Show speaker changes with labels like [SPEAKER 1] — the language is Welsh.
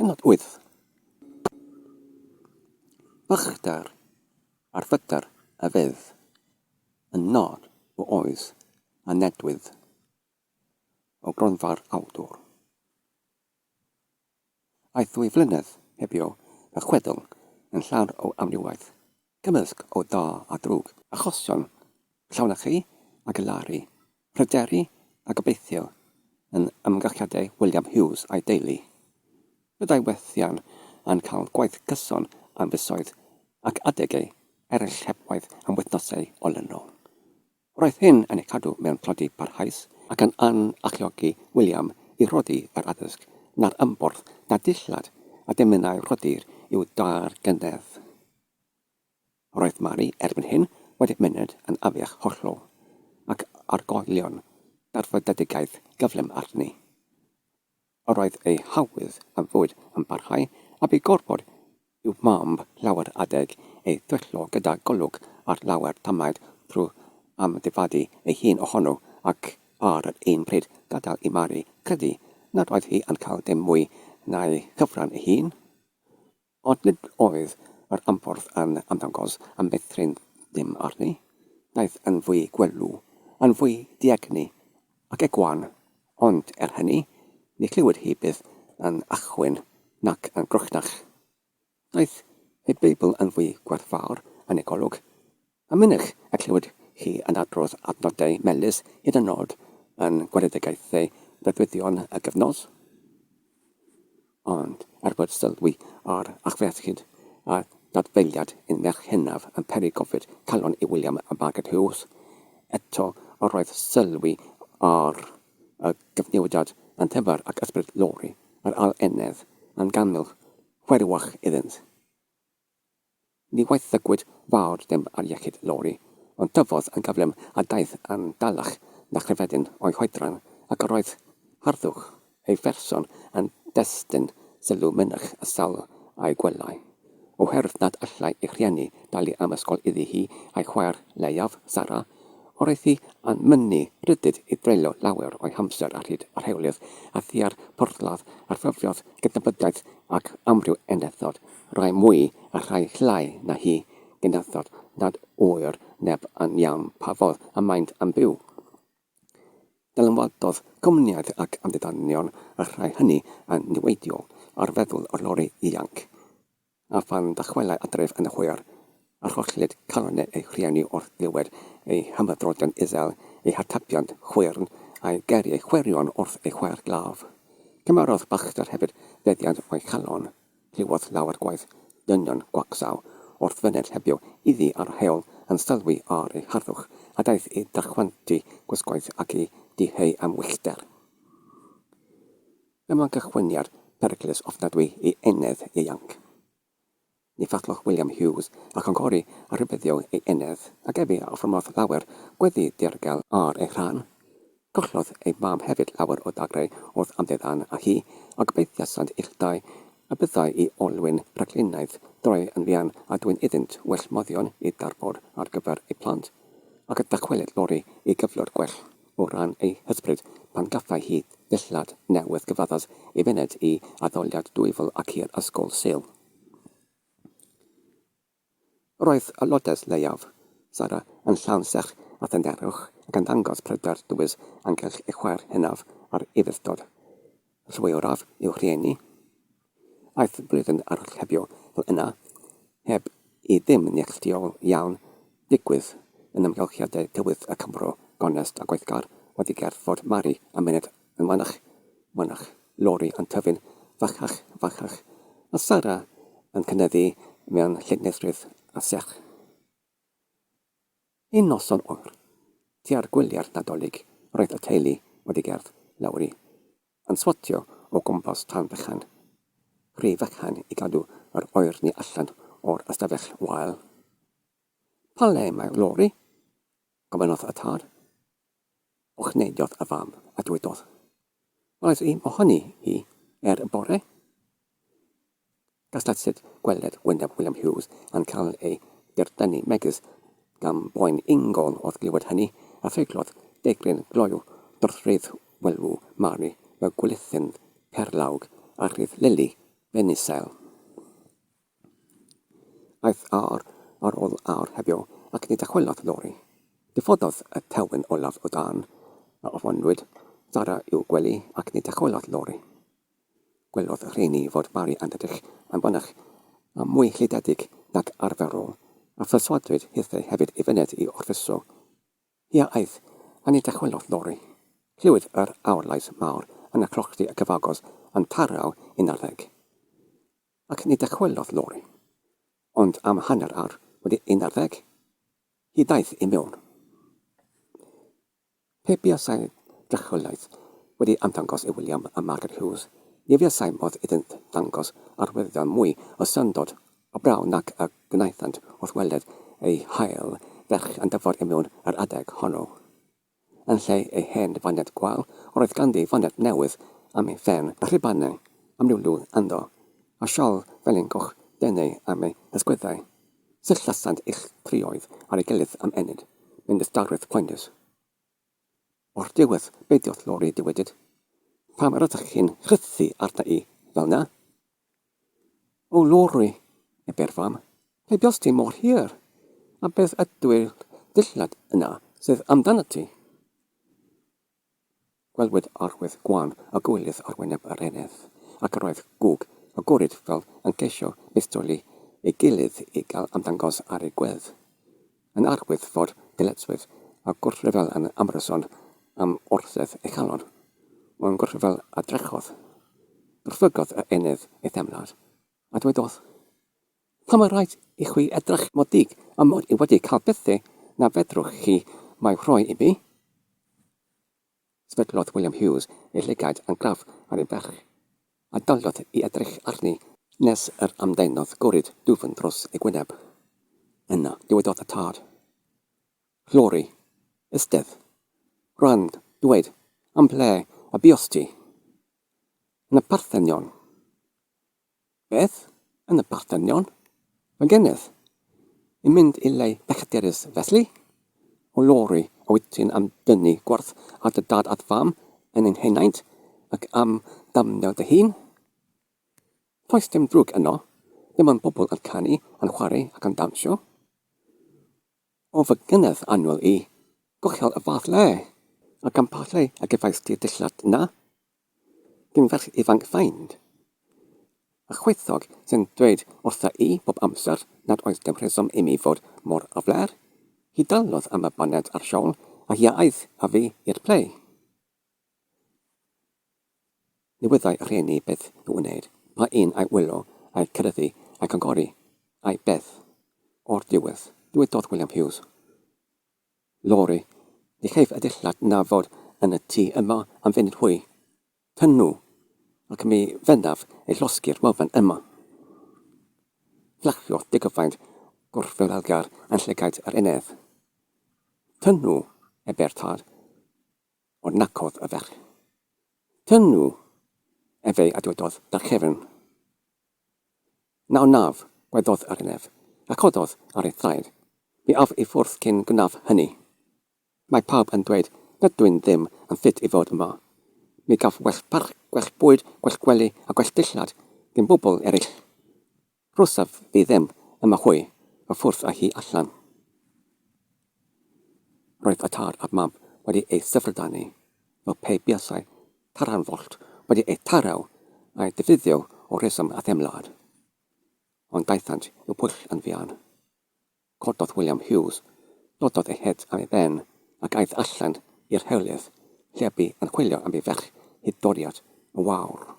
[SPEAKER 1] Pennod 8. Bychdar ar fydar a fydd, yn nod o oes a nedwydd o gronfa'r awdwr. Aeth 2 flynedd hebio y chwedl yn llawn o amrywaith, gymysg o da a drwg, achosion llawnach chi a gylaru, pryderu a gobeithio yn ymgylchiadau William Hughes a'i deulu. Byddai wethian yn cael gwaith gyson am fysoedd ac adegau eraill hebwaith am wythnosau olynol. Roedd hyn yn ei cadw mewn clodi parhaus ac yn anachiogi William i rhoddi yr addysg na'r ymborth na dillad a deminau rhoddir i'w dar gynnedd. Roedd Mary erbyn hyn wedi myned yn afiach hollol ac argoelion darfodedigaeth gyflym arni. Roedd ei hawydd am fwyd yn barhau a bu gorfod i'w mamb lawer adeg ei ddwyllo gyda golwg ar lawer tamaid trwy am ddifadu ei hun ohono ac ar yr un pryd gadael i Mary credu nad oedd hi yn cael dim mwy na'i cyfran ei hun. Ond nid oedd yr ymborth yn ymddangos am meithrin ddim arni. Daeth yn fwy gwelw, yn fwy diegni ac egwan, ond hynny, ni clywed hi bydd yn achwyn nac yn grochnach. Daeth ei Beibl yn fwy gwerthfawr yn ei golwg. A mynach y clywed hi yn adrodd adnodau melys hyd yn nod yn gweredegaethau rydwyddion y gyfnos. Ond bod sylwi ar achfeddhyd a dadfeiliad un merch hynaf yn peri gofyd calon i William a Margaret Hughes, eto roedd sylwi ar y gyfniwydad yn tefer ac ysbryd Lori ar alennedd yn ganmil chwerwach iddynt. Ni waithygwyd fawr dim ar iechyd Lori, ond dyfodd yn gyflym a daeth yn dalach na chrefedyn o'i hoedran ac roedd harddwch ei ferson yn destyn sylw mynach y sawl a'i gwelau. Oherwydd nad allai ei rhieni dalu am ysgol iddi hi a'i chwaer leiaf, Sarah, roedd hi yn mynnu rydyd i dreulio lawer o'i hamser ar hyd ar hewlydd a thiar porthladd ar ffurfiodd gydnabyddiaeth ac amryw enethod, rai mwy a rhai llai na hi gynethod nad oer neb yn iawn pa fodd a maint am byw. Dylanwadodd cwmniaeth ac amddiddanion a rhai hynny yn niweidiol ar feddwl o'r Lori ifanc. A phan dachwelai adref yn y hwyr, archollid calonau ei rhieni wrth glywed ei hymydrodon isel, ei hartapiant chwyrn a'i geriau chwerion wrth ei chwaer glaf. Cymerodd Bachdar hefyd feddiant o'i chalon, clywodd lawer gwaith dynion gwacsaw wrth fyned hebio iddi ar heol yn sylwi ar ei harddwch a daeth i dachwantu gwisgoedd ac i diheu am wyllter. Dyma gychwyniad periclus ofnadwy i enedd ifanc. Ni ffallwch William Hughes ac yn cori a rybyddio ei enedd ac efi a ffyrmodd lawer gweddi dirgel ar ei rhan. Gollodd ei mam hefyd lawer o dagrau oedd amddiddan a hi a gobeithiasant uchdau a byddai i olwyn rhaglenaidd droi yn fian a dwi'n iddynt well moddion i darbod ar gyfer ei plant ac y dachwelyd Lori i gyflwr gwell o ran ei hysbryd pan gaffau hi ddillad newydd gyfaddas i fyned i addoliad dwyfol ac i'r ysgol Sul. Roedd y lodes leiaf, Sarah, yn llawn sech a thenderwch ac yn dangos pryder dywys angylch ei chwaer hynaf ar ufuddod. Llwyraf i'w rhieni. Aeth blwyddyn archebio fel yna, heb i ddim neilltuol iawn digwydd yn ymgylchiadau tywydd y Cymro gonest a gweithgar wedi gerdd fod Mary a myned yn mynach, Lori yn tyfu'n fachach, a Sarah yn cynyddu mewn llynnesrydd a sech. Un noson oer, tua'r gwyliau'r Nadolig, roedd y teulu wedi gerdd Lowri, yn swatio o gwmpas tan fechan, rhy fechan i gadw yr oerni allan o'r ystafell wael. Pa le mae Lori? Gofynodd y tad. Ochnediodd y fam a dwydodd. Roedd un ohoni hi y bore. Gastadsid gweled Wyndham William Hughes yn cael ei dirdynu megis gan boen ungol oedd glywed hynny a ffeiglodd degrin gloiw dorthrydd welw Mary mewn gwylythyn perlawg a rhydd Lily Benisel. Aeth ar ôl awr hebio ac ni dachwelodd lori. Diffododd y tewyn olaf o dan a ofonnwyd Sara i'w gwely ac ni dachwelodd lori. Gwelodd y rheini fod Mari yn edrych yn bynach a mwy llydedig nag arferol a physwadwyd hithau hefyd I fyned I orffuso. Ia aeth a ni dachwelodd lori. Clywyd yr awrlais mawr yn y clochdi y cyfagos yn taraw 11. Ac ni dachwelodd lori. Ond am hanner awr wedi 11, hi daeth I mewn. Pe buasau drychwelaeth wedi amdangos I William a Margaret Hughes, ni fuasau modd iddynt dangos arwyddion mwy o syndod o braw nac y gwnaethant wrth weled ei hael ferch yn dyfod I mewn yr adeg honno. Yn lle ei hen faned gwael, roedd ganddi faned newydd am ei ffen a rhibannau am niwlw ynddo, a siol felyngoch denau am ei ysgwyddau. Syllasant eich trioedd ar ei gilydd am enid, mynd ysdarwydd poendus. O'r diwedd beidiodd lori diwedyd. Pam rydych chi'n chrythu arna I fel na? O lori, e berfam, lle bios ti mor hir, a beth ydwy'r dillad yna sydd amdano ti? Gwelwyd arwydd gwan a gwylydd ar wyneb yr enedd, ac yr oedd gwg agored fel yn ceisio bistoli ei gilydd I gael amdangos ar ei gwedd. Yn arwydd fod diletswydd a gwrthryfel yn amryson am orsedd ei chalon, mae'n gwrthryfel a drechodd. Gwrthfygodd y enedd ei themlad, a dwedodd, "Pam mae rhaid I chwi edrych modig a mod I wedi cael bethau na fedrwch chi mae rhoi I mi?" Sfedlodd William Hughes ei lygaid yn graf ar ei bech, a daliodd I edrych arni nes yr amdaenodd gorid dwfn dros ei gwyneb. Yna, dywedodd y tad. Lori, ystedd, rand, dweud, am ble a biosti. Yn y Parthenion. Beth? Yn y Parthenion? Mae gennydd. I mynd I le bechderus feslu? O lori a wyt ti'n am dynnu gwerth at y dad at fam yn ein henaint ac am damnio dy hun? Does dim drwg yno, ddim yn bobl yn canu, yn chwarae ac yn dawnsio. O fy gynnedd annwyl I, gochel y fath le, ac am pa le a gyfais ti'r dillad yna? Dim ferch ifanc feind. A chweithog sy'n dweud wrtha I bob amser nad oes dim rheswm I mi fod mor afler, hi dalodd am y baned ar siol a hi aeth a fi i'r ple. Newyddau y rhieni beth I wneud, pa un a'i wylo, a'i cyryddu, a'i congori, a'i beth. O'r diwedd, dywedodd William Hughes. Lori, di cheif y dillad na fod yn y tŷ yma am fynd hwy. Tynnu, ac mi fennaf ei llosgi'r wefan yma. Flachiodd digofaint gwrthfewelgar yn llygaid yr enedd. Tynnu, e bertad, o'r nacodd y ferch. Tynnu, e fe a dwedodd dar chefn. Naw naf, gwedodd yr enedd, a cododd ar ei thraed. Mi af I ffwrdd cyn gwnaf hynny. Mae pawb yn dweud nad dwi'n ddim yn ffit I fod yma. Mi gaf gwell parch, gwell bwyd, gwell gwely a gwell dillad gen bobl eraill. Rwsaf fi ddim yma hwy, a ffwrdd â hi allan. Roedd y tad a'r mam wedi ei syfrdanu, fel pe buasau taranfollt wedi ei taraw a'i defnyddio o reswm a themlad. Ond daethant yw pwll yn fian. Cododd William Hughes, nododd ei het am ei ben ac aeth allan i'r hewlydd, lle bu yn chwilio am ei ferch hydoriad y wawr.